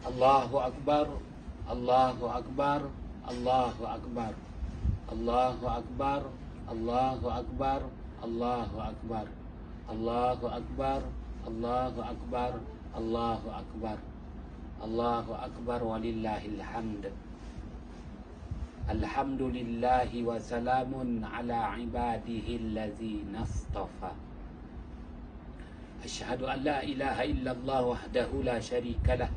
Allahu Akbar, Allahu Akbar, Allahu Akbar, Allahu Akbar, Allahu Akbar, Allahu Akbar, Allahu Akbar, Allahu Akbar, Allahu Akbar, Allahu Akbar walillahil hamd. Alhamdulillahi wa salamun ala ibadihi allazina astafa. Asyhadu an la ilaha illallah wahdahu la syarika lah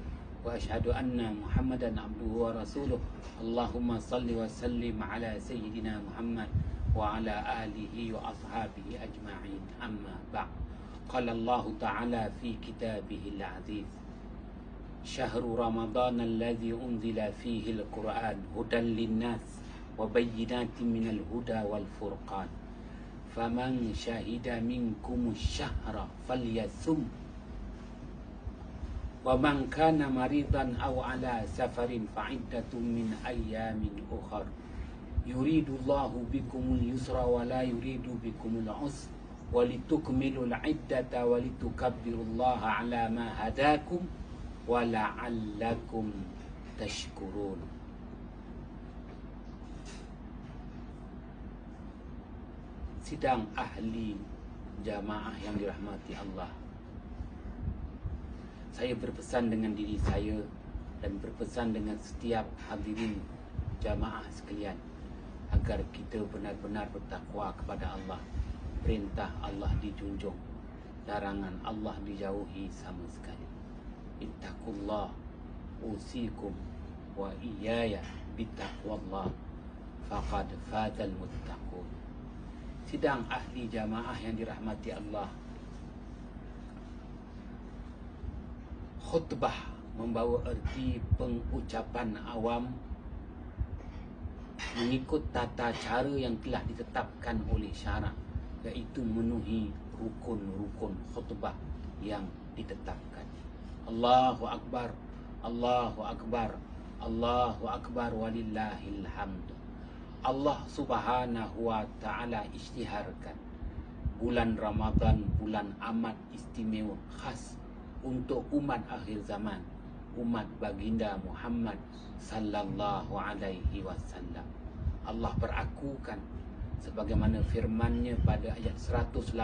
wa asyhadu anna Muhammadan abduhu wa rasuluh. Allahumma salli wa sallim ala sayyidina Muhammad wa ala alihi wa ashabihi ajma'in. Amma ba'd. Qala Allah ta'ala fi kitabihil aziz: Syahru Ramadan alladhi unzila fihi al-Quran hudan linnas wa bayyinatin minal huda wal furqan. Faman syahida minkum syahra falyasum wa man kana maridan aw ala safarin fa'iddatun min ayyamin ukhar. Yuridullahu bikumul yusra wa la yuridu bikumul usra wa litukmilul iddata wa litukabbirullaha ala ma hadakum wa la'allakum tashkurun. Sidang ahli jamaah yang dirahmati Allah, saya berpesan dengan diri saya dan berpesan dengan setiap hadirin jamaah sekalian agar kita benar-benar bertakwa kepada Allah. Perintah Allah dijunjung, larangan Allah dijauhi sama sekali. Ittaqullah usikum wa iyaya bittaqwallah faqad fazal muttaqun. Sidang ahli jamaah yang dirahmati Allah, khutbah membawa erti pengucapan awam mengikut tata cara yang telah ditetapkan oleh syarak, iaitu memenuhi rukun-rukun khutbah yang ditetapkan. Allahu Akbar, Allahu Akbar, Allahu Akbar walillahil hamd. Allah Subhanahu wa ta'ala isytiharkan bulan Ramadan bulan amat istimewa, khas untuk umat akhir zaman, umat baginda Muhammad sallallahu alaihi wasallam. Allah berakukan sebagaimana firman-Nya pada ayat 185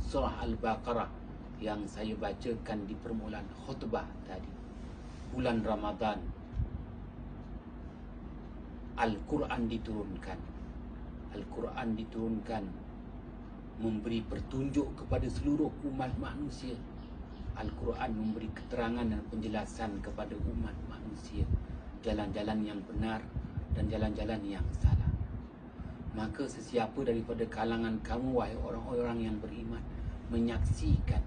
surah Al-Baqarah yang saya bacakan di permulaan khutbah tadi. Bulan Ramadan Al-Quran diturunkan. Al-Quran diturunkan memberi petunjuk kepada seluruh umat manusia. Al-Quran memberi keterangan dan penjelasan kepada umat manusia jalan-jalan yang benar dan jalan-jalan yang salah. Maka sesiapa daripada kalangan kamu, wahai orang-orang yang beriman, menyaksikan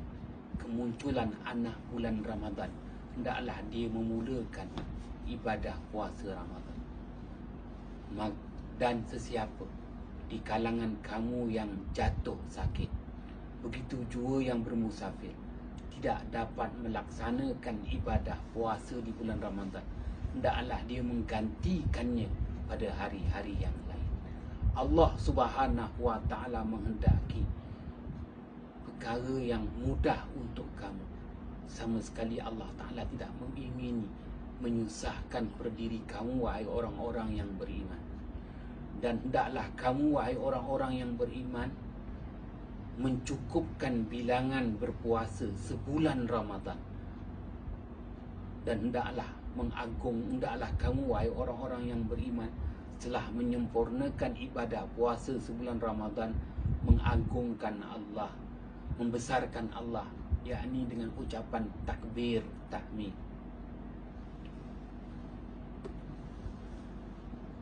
kemunculan anak bulan Ramadan, hendaklah dia memulakan ibadah puasa Ramadan. Dan sesiapa di kalangan kamu yang jatuh sakit, begitu jua yang bermusafir, tidak dapat melaksanakan ibadah puasa di bulan Ramadan, hendaklah dia menggantikannya pada hari-hari yang lain. Allah Subhanahu wa ta'ala menghendaki perkara yang mudah untuk kamu. Sama sekali Allah Ta'ala tidak mengingini menyusahkan kepada diri kamu, wahai orang-orang yang beriman. Dan hendaklah kamu, wahai orang-orang yang beriman, mencukupkan bilangan berpuasa sebulan Ramadan. Dan hendaklah kamu, wahai orang-orang yang beriman, setelah menyempurnakan ibadah puasa sebulan Ramadan, mengagungkan Allah, membesarkan Allah, yakni dengan ucapan takbir, tahmid.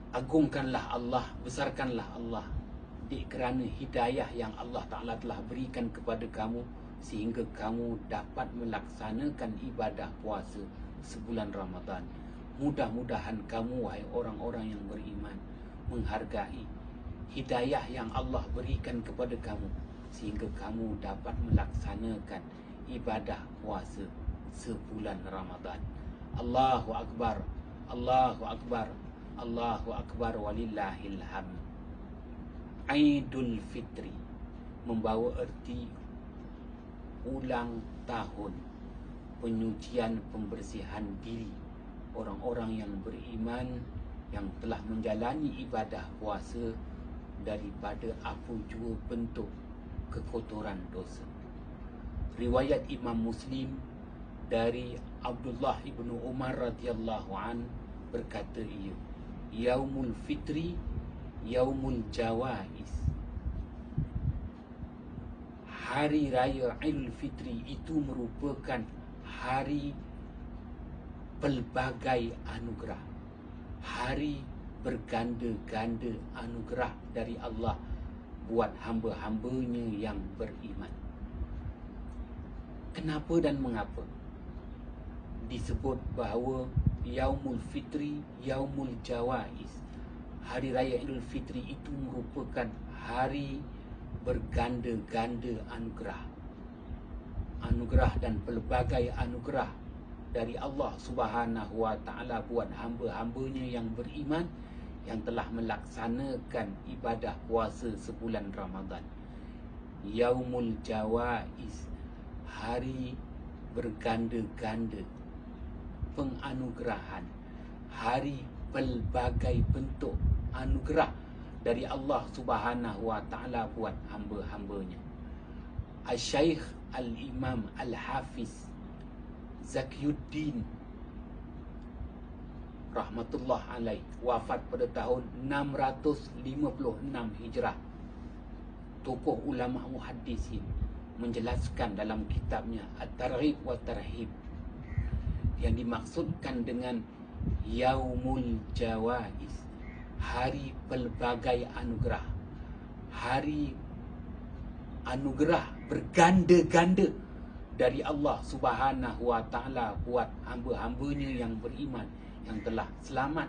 Agungkanlah Allah, besarkanlah Allah, kerana hidayah yang Allah Ta'ala telah berikan kepada kamu, sehingga kamu dapat melaksanakan ibadah puasa sebulan Ramadan. Mudah-mudahan kamu, wahai orang-orang yang beriman, menghargai hidayah yang Allah berikan kepada kamu, sehingga kamu dapat melaksanakan ibadah puasa sebulan Ramadan. Allahu Akbar, Allahu Akbar, Allahu Akbar walillahil hamd. Aidul Fitri membawa erti ulang tahun penyucian pembersihan diri orang-orang yang beriman yang telah menjalani ibadah puasa daripada apa jua bentuk kekotoran dosa. Riwayat Imam Muslim dari Abdullah ibnu Umar radhiyallahu an berkata ia, Yaumul Fitri Yaumul Jawais. Hari Raya Idul Fitri itu merupakan hari pelbagai anugerah, hari berganda-ganda anugerah dari Allah buat hamba-hambanya yang beriman. Kenapa dan mengapa disebut bahawa Yaumul Fitri Yaumul Jawais, hari Raya Idul Fitri itu merupakan hari berganda-ganda anugerah, anugerah dan pelbagai anugerah dari Allah Subhanahu wa Ta'ala buat hamba-hambanya yang beriman yang telah melaksanakan ibadah puasa sebulan Ramadan. Yaumul Jawais, hari berganda-ganda penganugerahan, hari pelbagai bentuk anugerah dari Allah Subhanahu wa Ta'ala buat hamba-hambanya. Al-Syaikh Al-Imam Al-Hafiz Zakiyuddin rahmatullah alaih wafat pada tahun 656 Hijrah. Tokoh ulama muhaddisin menjelaskan dalam kitabnya At-Targhib wa Tarhib yang dimaksudkan dengan Yaumul Jawais, hari pelbagai anugerah, hari anugerah berganda-ganda dari Allah Subhanahu wa Ta'ala buat hamba-hambanya yang beriman yang telah selamat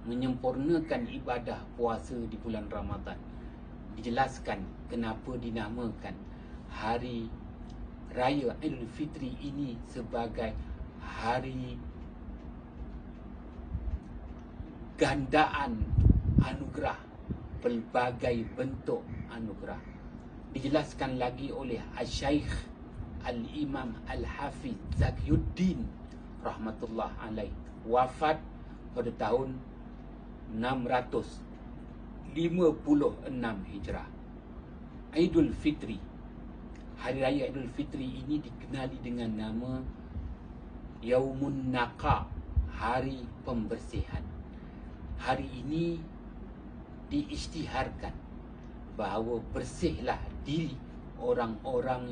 menyempurnakan ibadah puasa di bulan Ramadan. Dijelaskan kenapa dinamakan hari Raya Idul Fitri ini sebagai hari gandaan anugerah, pelbagai bentuk anugerah. Dijelaskan lagi oleh Al-Syaikh Al-Imam Al-Hafiz Zakiyuddin rahmatullah alaih, wafat pada tahun 656 Hijrah. Idul Fitri, hari raya Idul Fitri ini dikenali dengan nama Yaumun Naqa, hari pembersihan. Hari ini diisytiharkan bahawa bersihlah diri orang-orang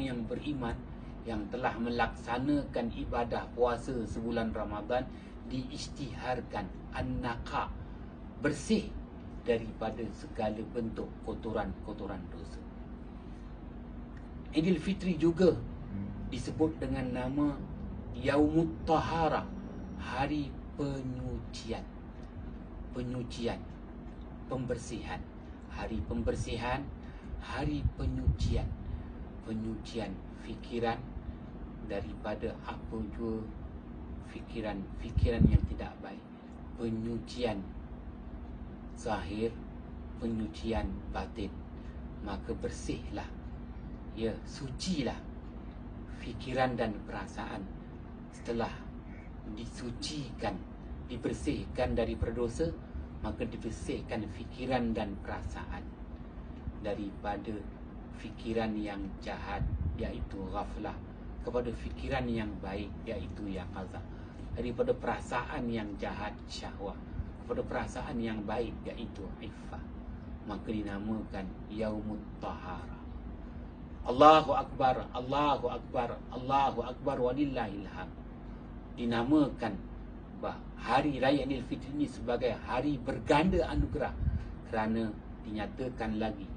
yang beriman yang telah melaksanakan ibadah puasa sebulan Ramadan. Diisytiharkan an-naqa, bersih daripada segala bentuk kotoran-kotoran dosa. Idul Fitri juga disebut dengan nama Yaumut Taharah, hari penyucian, pembersihan, hari pembersihan, hari penyucian fikiran daripada apa jua fikiran yang tidak baik, penyucian zahir, penyucian batin. Maka bersihlah, ya, sucilah fikiran dan perasaan. Setelah disucikan, dibersihkan daripada dosa, maka dibersihkan fikiran dan perasaan daripada fikiran yang jahat, iaitu ghaflah, kepada fikiran yang baik, iaitu yaqazah. Daripada perasaan yang jahat, syahwat, kepada perasaan yang baik, iaitu iffah. Maka dinamakan Yaumut Taharah. Allahu Akbar, Allahu Akbar, Allahu Akbar, walillahil hamd. Dinamakan hari raya Idul Fitri ini sebagai hari berganda anugerah kerana dinyatakan lagi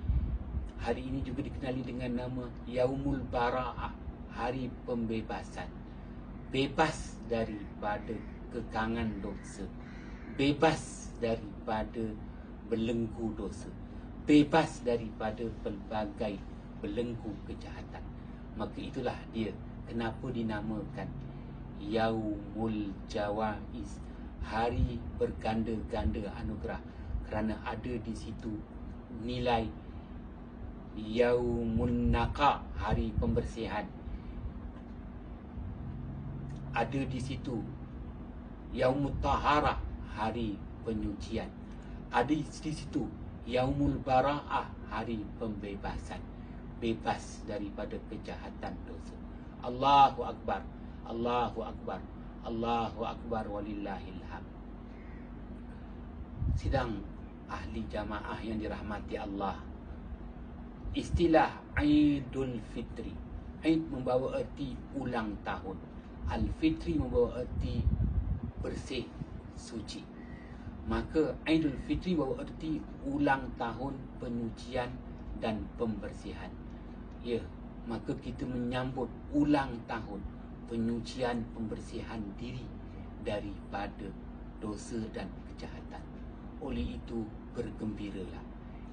hari ini juga dikenali dengan nama Yaumul Bara'ah, hari pembebasan. Bebas daripada kekangan dosa, bebas daripada belenggu dosa, bebas daripada pelbagai belenggu kejahatan. Maka itulah dia kenapa dinamakan Yaumul Jawais, hari berganda-ganda anugerah, kerana ada di situ nilai Yaumun Naqa, hari pembersihan. Ada di situ Yaumut Taharah, hari penyucian. Ada di situ Yaumul Bara'ah, hari pembebasan, bebas daripada kejahatan dosa. Allahu Akbar, Allahu Akbar, Allahu Akbar, walillahil hamd. Sidang ahli jamaah yang dirahmati Allah, istilah Aidul Fitri, Aid membawa erti ulang tahun, Al-Fitri membawa erti bersih, suci. Maka Aidul Fitri membawa erti ulang tahun penyucian dan pembersihan. Ya, maka kita menyambut ulang tahun penyucian, pembersihan diri daripada dosa dan kejahatan. Oleh itu, bergembiralah.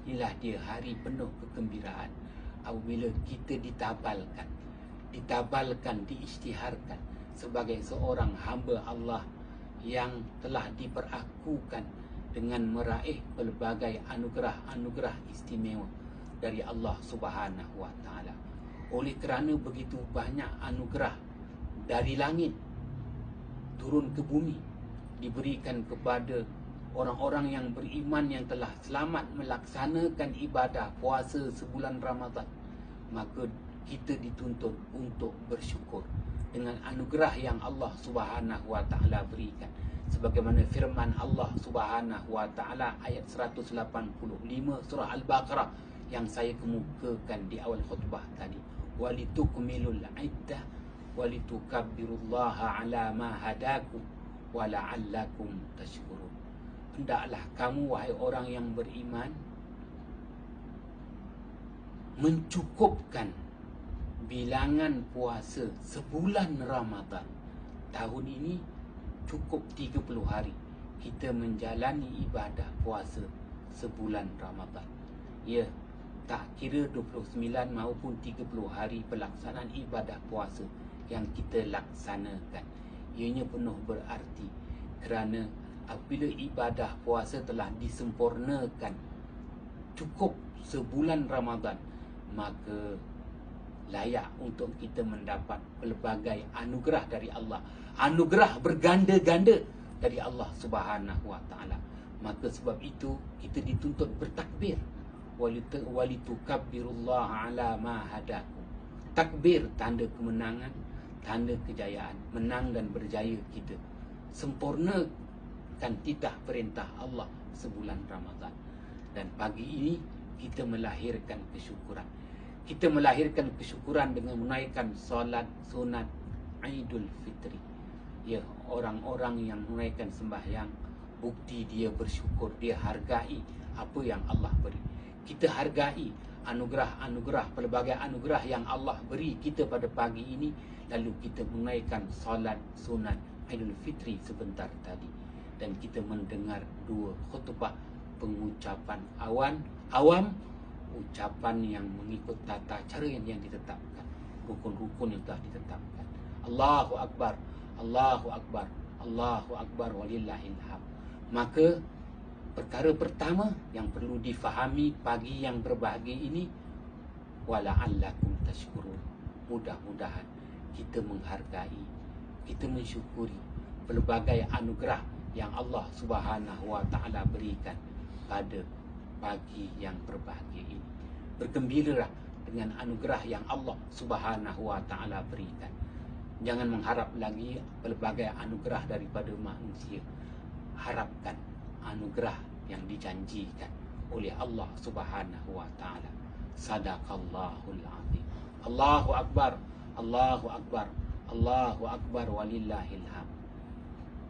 Inilah dia hari penuh kegembiraan apabila kita ditabalkan, diisytiharkan sebagai seorang hamba Allah yang telah diperakukan dengan meraih pelbagai anugerah-anugerah istimewa dari Allah Subhanahu wa taala. Oleh kerana begitu banyak anugerah dari langit turun ke bumi diberikan kepada orang-orang yang beriman yang telah selamat melaksanakan ibadah puasa sebulan Ramadan, maka kita dituntut untuk bersyukur dengan anugerah yang Allah Subhanahu wa taala berikan. Sebagaimana firman Allah Subhanahu wa taala ayat 185 surah Al-Baqarah yang saya kemukakan di awal khutbah tadi. Walitukmilul iddah walitukabbirullaha ala ma hadakum wa la'allakum tashkurun. Hendaklah kamu wahai orang yang beriman mencukupkan bilangan puasa sebulan Ramadan. Tahun ini cukup 30 hari kita menjalani ibadah puasa sebulan Ramadan. Ya, tak kira 29 maupun 30 hari pelaksanaan ibadah puasa yang kita laksanakan, ianya penuh berarti kerana apabila ibadah puasa telah disempurnakan cukup sebulan Ramadan, maka layak untuk kita mendapat pelbagai anugerah dari Allah, anugerah berganda-ganda dari Allah Subhanahu wa taala. Maka sebab itu kita dituntut bertakbir, walitukabbirullaha ala ma hadakum. Takbir tanda kemenangan, tanda kejayaan, menang dan berjaya kita. Sempurnakan titah perintah Allah sebulan Ramadan. Dan pagi ini kita melahirkan kesyukuran. Kita melahirkan kesyukuran dengan menaikkan solat sunat Aidul Fitri. Ya, orang-orang yang menaikkan sembahyang, bukti dia bersyukur, dia hargai apa yang Allah beri. Kita hargai anugerah-anugerah, pelbagai anugerah yang Allah beri kita pada pagi ini. Lalu kita menaikkan solat sunat Aidul Fitri sebentar tadi. Dan kita mendengar dua khutbah pengucapan awam, ucapan yang mengikut tata cara yang ditetapkan, rukun-rukun yang telah ditetapkan. Allahu Akbar, Allahu Akbar, Allahu Akbar, walillahil hamd. Maka perkara pertama yang perlu difahami pagi yang berbahagia ini, wala'allakum tashkurun. Mudah-mudahan kita menghargai, kita mensyukuri pelbagai anugerah yang Allah Subhanahu wa taala berikan pada pagi yang berbahagia ini. Bergembiralah dengan anugerah yang Allah Subhanahu wa taala berikan. Jangan mengharap lagi pelbagai anugerah daripada manusia. Harapkan anugerah yang dijanjikan oleh Allah Subhanahu wa taala. Sadaqallahul azim. Allahu Akbar, Allahu Akbar, Allahu Akbar, walillahil hamd.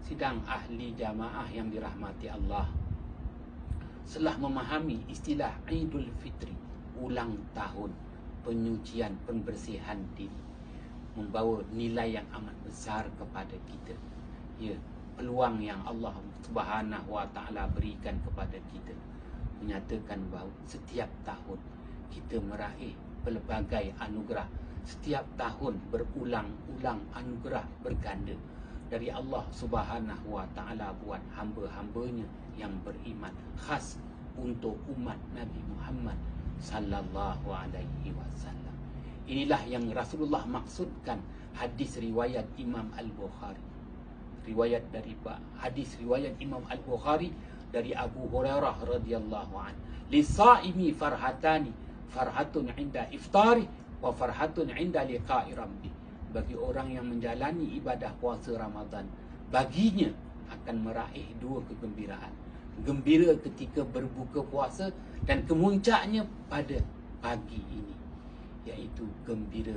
Sidang ahli jamaah yang dirahmati Allah, setelah memahami istilah Aidul Fitri, ulang tahun penyucian, pembersihan diri, membawa nilai yang amat besar kepada kita. Ya, peluang yang Allah Subhanahu wa taala berikan kepada kita menyatakan bahawa setiap tahun kita meraih pelbagai anugerah. Setiap tahun berulang-ulang anugerah berganda dari Allah Subhanahu wa taala buat hamba-hambanya yang beriman, khas untuk umat Nabi Muhammad sallallahu alaihi wasallam. Inilah yang Rasulullah maksudkan hadis riwayat Imam Al-Bukhari. Hadis riwayat Imam Al-Bukhari dari Abu Hurairah radhiyallahu an. Lisaimi farhatani, farhatun inda iftari wa farhatun inda liqa'i rabbi. Bagi orang yang menjalani ibadah puasa Ramadan, baginya akan meraih dua kegembiraan. Gembira ketika berbuka puasa dan kemuncaknya pada pagi ini, iaitu gembira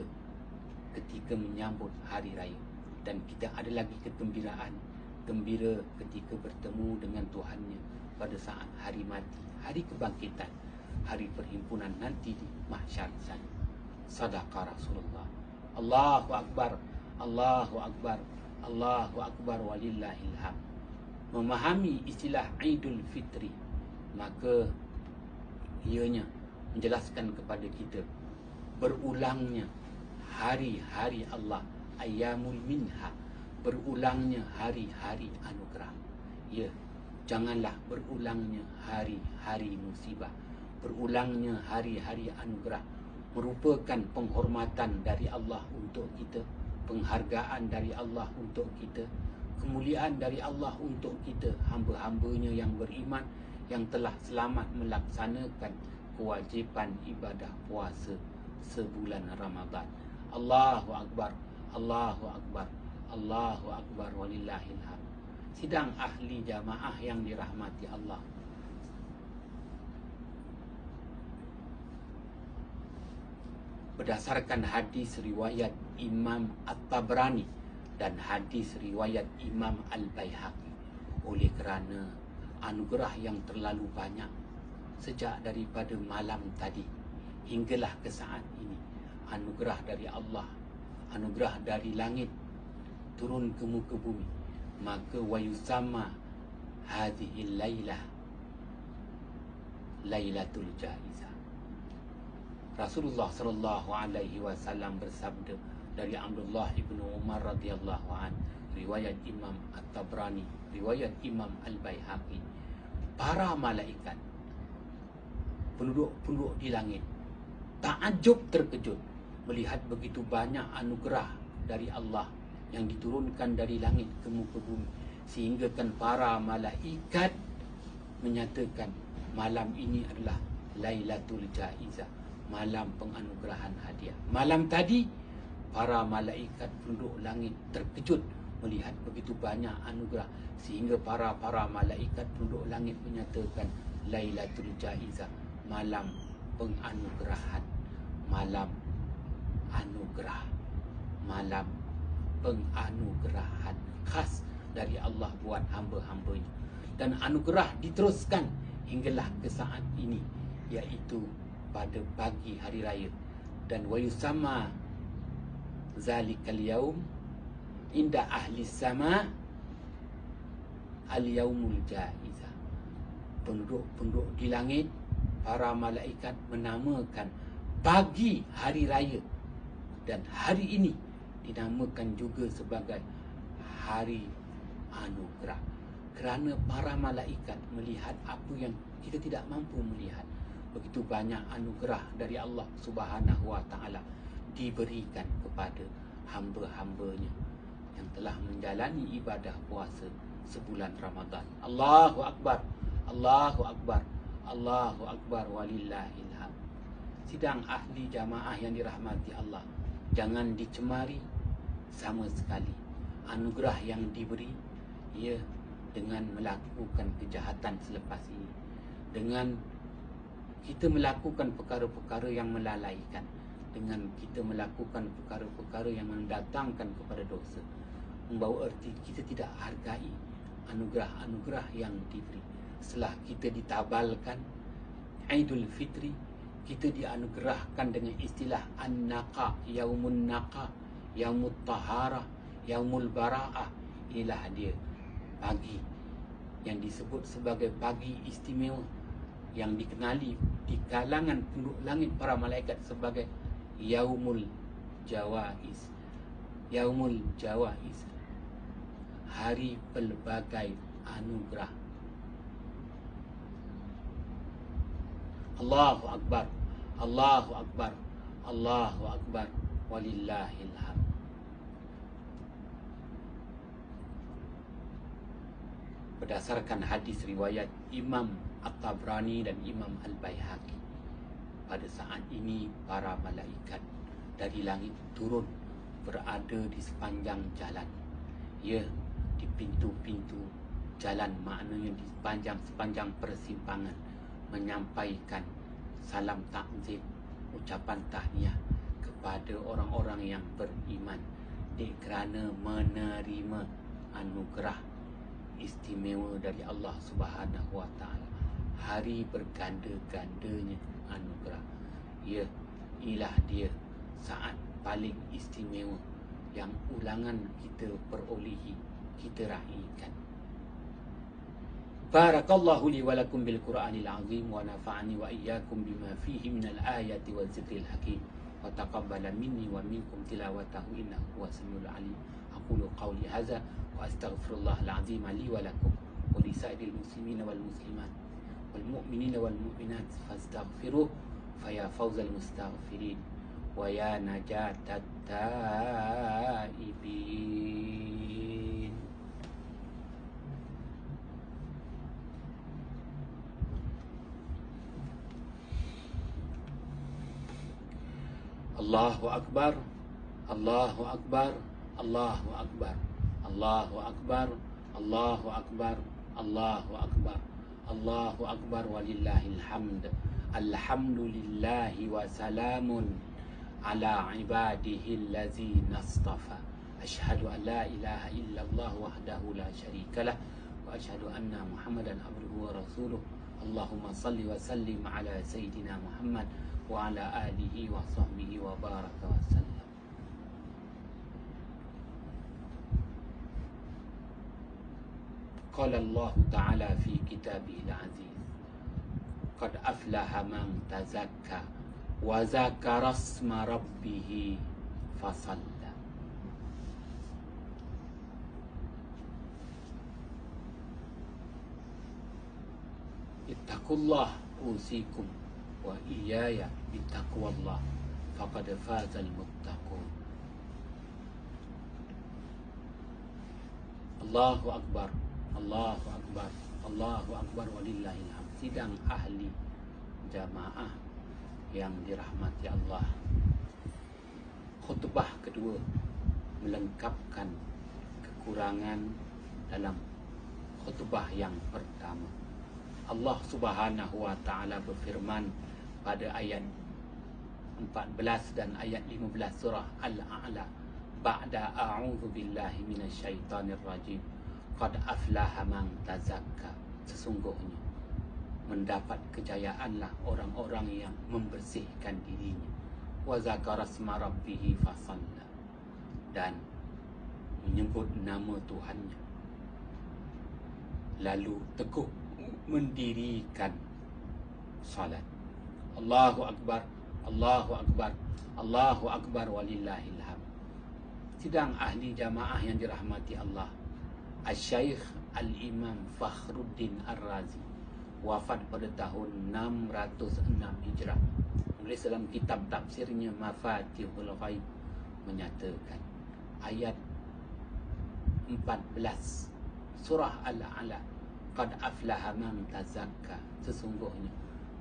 ketika menyambut hari raya. Dan kita ada lagi kegembiraan, gembira ketika bertemu dengan Tuhannya pada saat hari mati, hari kebangkitan, hari perhimpunan nanti di mahsyar sana. Sadaqa Rasulullah. Allahu Akbar, Allahu Akbar, Allahu Akbar walillahil hamd. Memahami istilah Idul Fitri, maka ianya menjelaskan kepada kita berulangnya hari-hari Allah, ayyamul minha, berulangnya hari-hari anugerah. Ya, janganlah berulangnya hari-hari musibah. Berulangnya hari-hari anugerah merupakan penghormatan dari Allah untuk kita, penghargaan dari Allah untuk kita, kemuliaan dari Allah untuk kita, hamba-hambanya yang beriman, yang telah selamat melaksanakan kewajipan ibadah puasa sebulan Ramadan. Allahu Akbar, Allahu Akbar, Allahu Akbar walillahil hamd. Sidang ahli jamaah yang dirahmati Allah, berdasarkan hadis riwayat Imam At-Tabrani dan hadis riwayat Imam Al-Baihaqi, oleh kerana anugerah yang terlalu banyak sejak daripada malam tadi hinggalah ke saat ini, anugerah dari Allah, anugerah dari langit turun ke muka bumi, maka wayusama hadhihi lailah Lailatul Jaizah. Rasulullah sallallahu alaihi wasallam bersabda dari Abdullah ibn Umar radhiyallahu an, riwayat Imam At-Tabrani, riwayat Imam Al-Baihaqi, para malaikat, penduduk-penduduk di langit takjub terkejut melihat begitu banyak anugerah dari Allah yang diturunkan dari langit ke muka bumi, sehingga kan para malaikat menyatakan malam ini adalah Lailatul Jaizah, malam penganugerahan hadiah. Malam tadi para malaikat penduduk langit terkejut melihat begitu banyak anugerah, sehingga para malaikat penduduk langit menyatakan Lailatul Jaizah, malam penganugerahan, malam anugerah, malam penganugerahan khas dari Allah buat hamba-hambanya. Dan anugerah diteruskan hinggalah ke saat ini, iaitu pada pagi hari raya. Dan wayusama zalikal yaum inda ahli sama al-yaumul jaizah. Penduduk-penduduk di langit, para malaikat menamakan pagi hari raya, dan hari ini dinamakan juga sebagai hari anugerah, kerana para malaikat melihat apa yang kita tidak mampu melihat. Begitu banyak anugerah dari Allah Subhanahu wa taala diberikan kepada hamba-hambanya yang telah menjalani ibadah puasa sebulan Ramadan. Allahu Akbar, Allahu Akbar, Allahu Akbar walillahil hamd. Sidang ahli jamaah yang dirahmati Allah, jangan dicemari sama sekali anugerah yang diberi, ya, dengan melakukan kejahatan selepas ini, dengan kita melakukan perkara-perkara yang melalaikan, dengan kita melakukan perkara-perkara yang mendatangkan kepada dosa, membawa erti kita tidak hargai anugerah-anugerah yang diberi. Setelah kita ditabalkan Idul Fitri, kita dianugerahkan dengan istilah An-Naqa, Yaumun Naqa, Yaumut Taharah, Yaumul Bara'ah. Inilah dia pagi yang disebut sebagai pagi istimewa, yang dikenali di kalangan penduduk langit para malaikat sebagai Yaumul Jawaiz. Yaumul Jawaiz, hari pelbagai anugerah. Allahu Akbar, Allahu Akbar, Allahu Akbar, walillahil hamd. Berdasarkan hadis riwayat Imam At-Tabrani dan Imam Al-Baihaqi, pada saat ini para malaikat dari langit turun berada di sepanjang jalan. Ya, di pintu-pintu jalan, maknanya di sepanjang persimpangan, menyampaikan salam takzim, ucapan tahniah kepada orang-orang yang beriman kerana menerima anugerah istimewa dari Allah Subhanahu wa taala. Hari berganda-gandanya anugerah. Ya, inilah dia saat paling istimewa yang ulangan kita perolehi, kita raikan. Barakallahu li wa lakum bil Qur'anil azim wa nafa'ani wa iyyakum bima fihi minal ayati waz zikril hakim wa taqabbala minni wa minkum tilawatahu innahu huwas samiul alim. Aqulu qawli hadza wa astaghfirullahal azim li wa lakum wa li sa'iril muslimina wal muslimat wal mu'minina wal mu'minat fastaghfiruh faya fawzal mustaghfirin wa ya najatat taibin. Allahu Akbar, Allahu Akbar, Allahu Akbar, Allahu Akbar, Allahu Akbar, Allahu Akbar, Allahu Akbar, walillahil hamd. Alhamdulillahi wa salamun ala ibadihi allazina astafa. Ashhadu an la ilaha illallah wahdahu la syarika lah wa ashhadu anna Muhammadan abduhu wa rasuluh. Allahumma salli wa sallim ala sayyidina Muhammad wa ala alihi wa sahbihi wa baraka wa sallam. Qala Allah Ta'ala fi kitabihil aziz, qad aflaha man tazakka wa zakara asma rabbih fasalla. Ittaqullah usikum wa iyaya bittaqwallah faqad fazal muttaqun. Allahu Akbar, Allahu Akbar, Allahu Akbar, walillahil hamd. Sidang ahli jamaah yang dirahmati Allah, khutbah kedua melengkapkan kekurangan dalam khutbah yang pertama. Allah Subhanahu wa taala berfirman pada ayat 14 dan ayat 15 surah Al-A'la, ba'da a'udzu billahi minasyaitonir rajim, qad aflaha man tazakka. Sesungguhnya mendapat kejayaanlah orang-orang yang membersihkan dirinya, wa zakara asma rabbih fasalla, dan menyebut nama Tuhannya lalu teguh mendirikan salat. Allahu Akbar, Allahu Akbar, Allahu Akbar, walillahil hamd. Sidang ahli jamaah yang dirahmati Allah, Asy-Syaikh Al-Imam Fakhruddin Ar-Razi wafat pada tahun 606 Hijrah. Menulis dalam kitab tafsirnya Mafatihul Ghaib menyatakan ayat 14 surah Al-A'la, qad aflaha man tazakka, sesungguhnya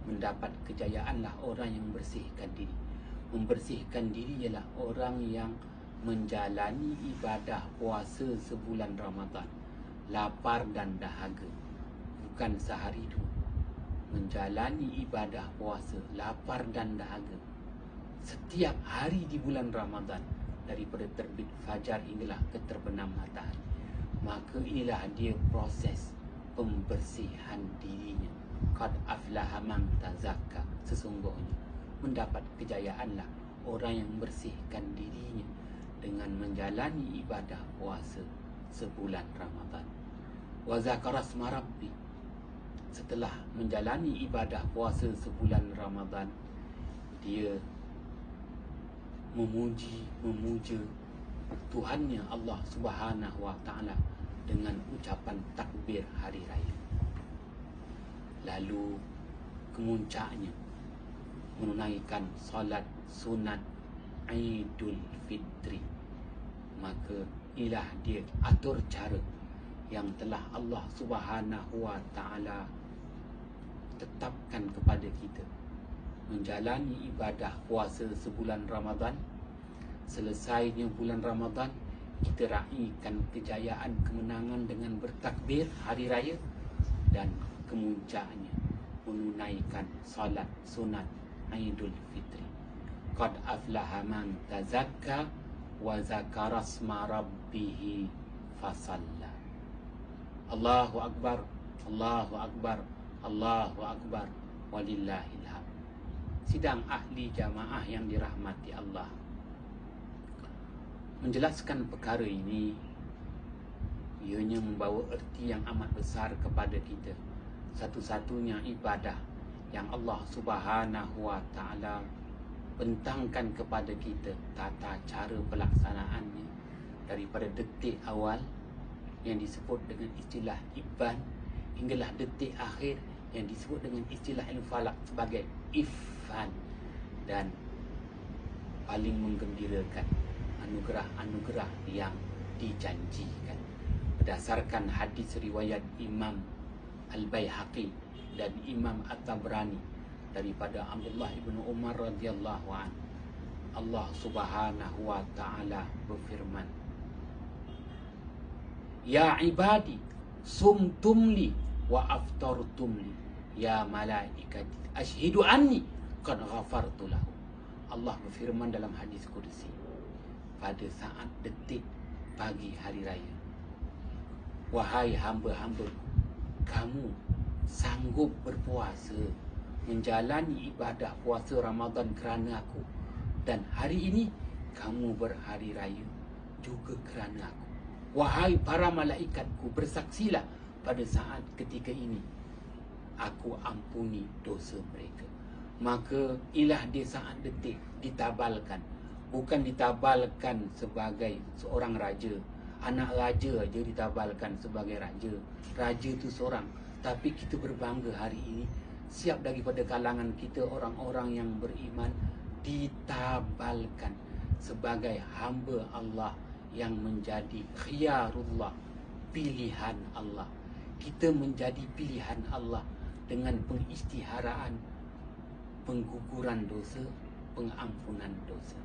mendapat kejayaanlah orang yang membersihkan diri. Membersihkan diri ialah orang yang menjalani ibadah puasa sebulan Ramadan, lapar dan dahaga, bukan sehari dua. Menjalani ibadah puasa, lapar dan dahaga setiap hari di bulan Ramadan, daripada terbit fajar hinggalah ke terbenam matahari. Maka inilah dia proses pembersihan dirinya. Qad aflaha man tazakka, sesungguhnya mendapat kejayaanlah orang yang membersihkan dirinya dengan menjalani ibadah puasa sebulan Ramadan. Wa zakara asma rabbih, setelah menjalani ibadah puasa sebulan Ramadan, dia memuja Tuhannya Allah Subhanahu wa taala dengan ucapan takbir hari raya. Lalu kemuncaknya menunaikan solat sunat Aidul Fitri. Maka inilah dia atur cara yang telah Allah Subhanahu wa Ta'ala tetapkan kepada kita. Menjalani ibadah puasa sebulan Ramadan. Selesainya bulan Ramadan, kita raikan kejayaan kemenangan dengan bertakbir hari raya, dan kemuncaknya menunaikan solat sunat Aidul Fitri. Qad aflaha man tazakka wa zakara asma rabbih fasalla. Allahu akbar, Allahu akbar, Allahu akbar, walillahil hamd. Sidang ahli jamaah yang dirahmati Allah, menjelaskan perkara ini ianya membawa erti yang amat besar kepada kita. Satu-satunya ibadah yang Allah Subhanahu wa Ta'ala bentangkan kepada kita tata cara pelaksanaannya, daripada detik awal yang disebut dengan istilah Iban, hinggalah detik akhir yang disebut dengan istilah Al-Falaq sebagai Ifan. Dan paling menggembirakan anugerah-anugerah yang dijanjikan berdasarkan hadis riwayat Imam Al-Baihaqi dan Imam At-Tabrani daripada Abdullah ibn Umar radhiyallahu anhu. Allah Subhanahu wa Ta'ala berfirman, Ya ibadi sumtum li wa aftartum li ya malaikati ashhidu anni qad ghafartu lahu. Allah berfirman dalam hadis qudsi, pada saat detik pagi hari raya, wahai hamba-hamba, kamu sanggup berpuasa, menjalani ibadah puasa Ramadan kerana aku, dan hari ini kamu berhari raya juga kerana aku. Wahai para malaikatku, bersaksilah pada saat ketika ini aku ampuni dosa mereka. Maka ilah dia saat detik ditabalkan. Bukan ditabalkan sebagai seorang raja. Anak raja aja ditabalkan sebagai raja. Raja itu seorang. Tapi kita berbangga hari ini, siap daripada kalangan kita orang-orang yang beriman ditabalkan sebagai hamba Allah yang menjadi khiyarullah, pilihan Allah. Kita menjadi pilihan Allah dengan pengistiharaan, pengguguran dosa, pengampunan dosa.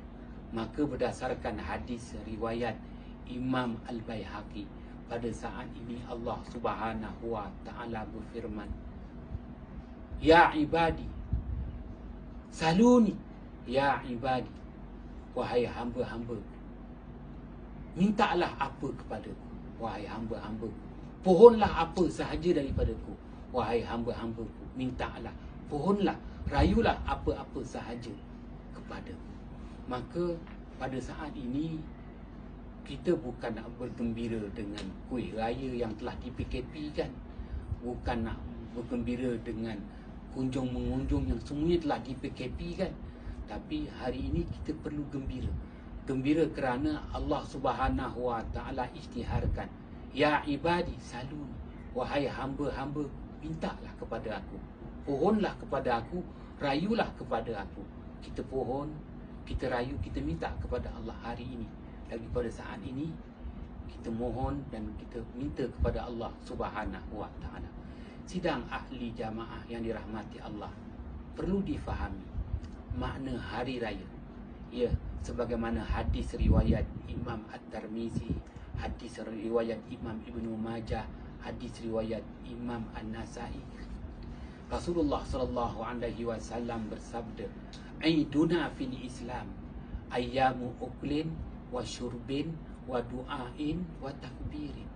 Maka berdasarkan hadis riwayat Imam Al-Baihaqi, pada saat ini Allah Subhanahu wa Ta'ala berfirman, Ya ibadi saluni, ya ibadi, wahai hamba-hamba, mintalah apa kepadaku, wahai hamba-hamba. Pohonlah apa sahaja daripadaku, wahai hamba-hambaku. Mintalah, pohonlah, rayulah apa-apa sahaja kepadaku. Maka pada saat ini kita bukan nak bergembira dengan kuih raya yang telah di-PKP kan, bukan nak bergembira dengan kunjung-mengunjung yang semuanya telah di-PKP kan. Tapi hari ini kita perlu gembira. Gembira kerana Allah Subhanahu wa Ta'ala isytiharkan, Ya ibadi salun, wahai hamba-hamba, mintalah kepada aku, pohonlah kepada aku, rayulah kepada aku. Kita pohon, kita rayu, kita minta kepada Allah hari ini. Lagi pada saat ini kita mohon dan kita minta kepada Allah Subhanahu wa Ta'ala. Sidang ahli jamaah yang dirahmati Allah, perlu difahami makna hari raya. Ya, sebagaimana hadis riwayat Imam At-Tirmizi, hadis riwayat Imam Ibnu Majah, hadis riwayat Imam An-Nasai, Rasulullah sallallahu alaihi wasallam bersabda, Aiduna fil Islam ayyamu uklin wa syurbin wa du'ain wa takbirin.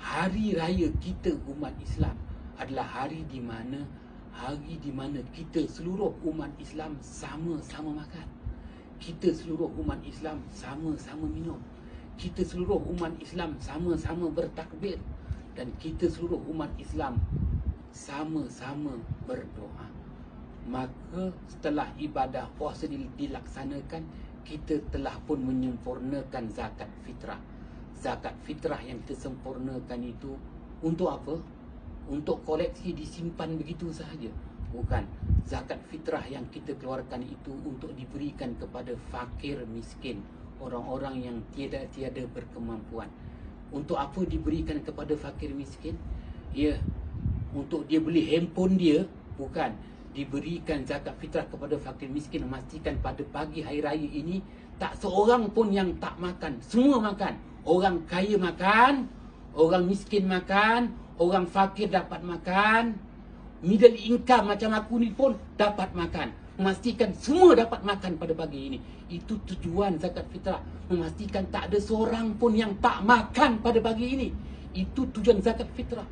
Hari raya kita umat Islam adalah hari di mana kita seluruh umat Islam sama-sama makan. Kita seluruh umat Islam sama-sama minum. Kita seluruh umat Islam sama-sama bertakbir. Dan kita seluruh umat Islam sama-sama berdoa. Maka setelah ibadah puasa dilaksanakan, kita telah pun menyempurnakan zakat fitrah. Zakat fitrah yang kita sempurnakan itu untuk apa? Untuk koleksi disimpan begitu sahaja. Bukan. Zakat fitrah yang kita keluarkan itu untuk diberikan kepada fakir miskin, orang-orang yang tiada berkemampuan. Untuk apa diberikan kepada fakir miskin? Ya, untuk dia beli handphone dia? Bukan. Diberikan zakat fitrah kepada fakir miskin, memastikan pada pagi hari raya ini tak seorang pun yang tak makan. Semua makan. Orang kaya makan, orang miskin makan, orang fakir dapat makan, middle income macam aku ni pun dapat makan. Memastikan semua dapat makan pada pagi ini. Itu tujuan zakat fitrah. Memastikan tak ada seorang pun yang tak makan pada pagi ini. Itu tujuan zakat fitrah.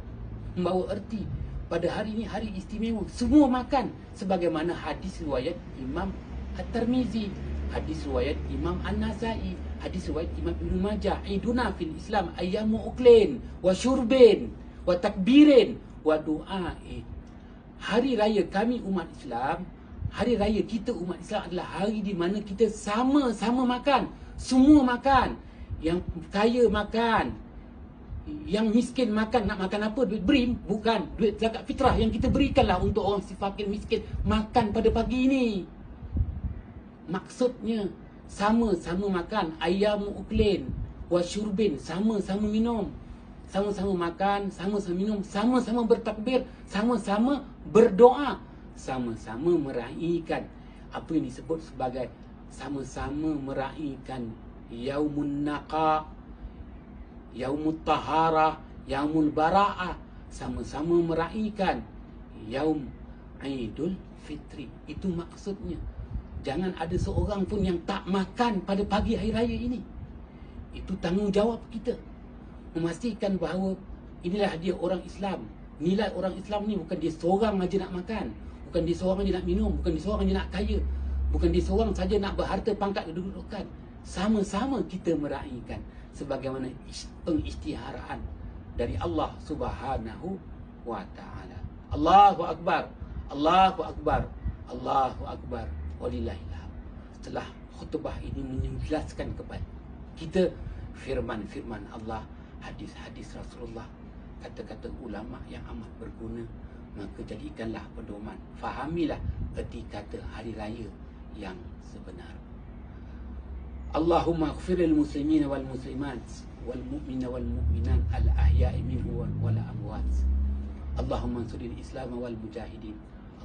Membawa erti pada hari ini hari istimewa, semua makan. Sebagaimana hadis riwayat Imam At-Tirmizi, hadis riwayat Imam An-Nasai, hadis riwayat Imam Ibn Majah. Iduna fil Islam ayyamu uklin wa syurbin wa takbirin wa du'a'i. Hari raya kami umat Islam, hari raya kita umat Islam adalah hari di mana kita sama-sama makan. Semua makan. Yang kaya makan, yang miskin makan. Nak makan apa? Duit BRIM? Bukan. Duit zakat fitrah yang kita berikanlah untuk orang si fakir miskin makan pada pagi ini. Maksudnya sama-sama makan. Ayyamu uklin wa syurbin, sama-sama minum. Sama-sama makan, sama-sama minum, sama-sama bertakbir, sama-sama berdoa, sama-sama meraihkan apa yang disebut sebagai sama-sama meraihkan Yaumun Naqa, Yaumut Taharah, Yaumul Bara'ah, sama-sama meraihkan Yaum Aidul Fitri. Itu maksudnya. Jangan ada seorang pun yang tak makan pada pagi hari raya ini. Itu tanggungjawab kita. Memastikan bahawa inilah dia orang Islam. Nilai orang Islam ni bukan dia seorang aja nak makan, bukan dia seorang aja nak minum, bukan dia seorang aja nak kaya, bukan dia seorang saja nak berharta pangkat kedudukan. Sama-sama kita meraihkan sebagaimana pengisytiharaan dari Allah Subhanahu wa taala. Allahu akbar. Allahu akbar. Allahu akbar. Walillahilhamd. Setelah khutbah ini menjelaskan kepada kita firman-firman Allah, hadis-hadis Rasulullah, kata-kata ulama yang amat berguna, maka jadikanlah pedoman. Fahamilah erti kata hari raya yang sebenar. Allahumma ighfir lil muslimin wal muslimat wal mu'min wal mu'minat al ahya'i minhu wal amwat. Allahumma ansuril Islam wal mujahidin.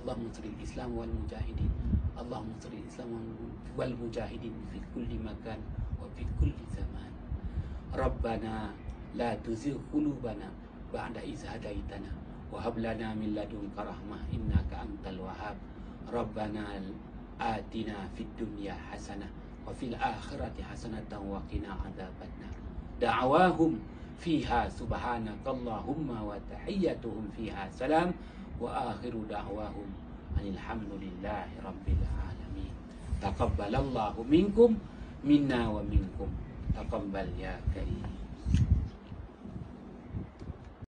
Allahumma ansuril Islam wal mujahidin. Allahumma ansuril Islam wal mujahidin fi kulli makan wa fi kulli zaman. Rabbana la tuzigh qulubana ba'da idh hadaitana wa hab lana min ladunka rahmah innaka antal wahhab. Rabbana atina fid dunya hasanah wa fil akhirati hasanatan wa qina adzabannar. Da'awahum fiha subhanakallahumma wa tahiyyatuhum fiha salam wa akhiru da'wahum alhamdulillahi rabbil alamin. Taqabbalallahu minkum minna wa minkum. Taqabbal ya karim.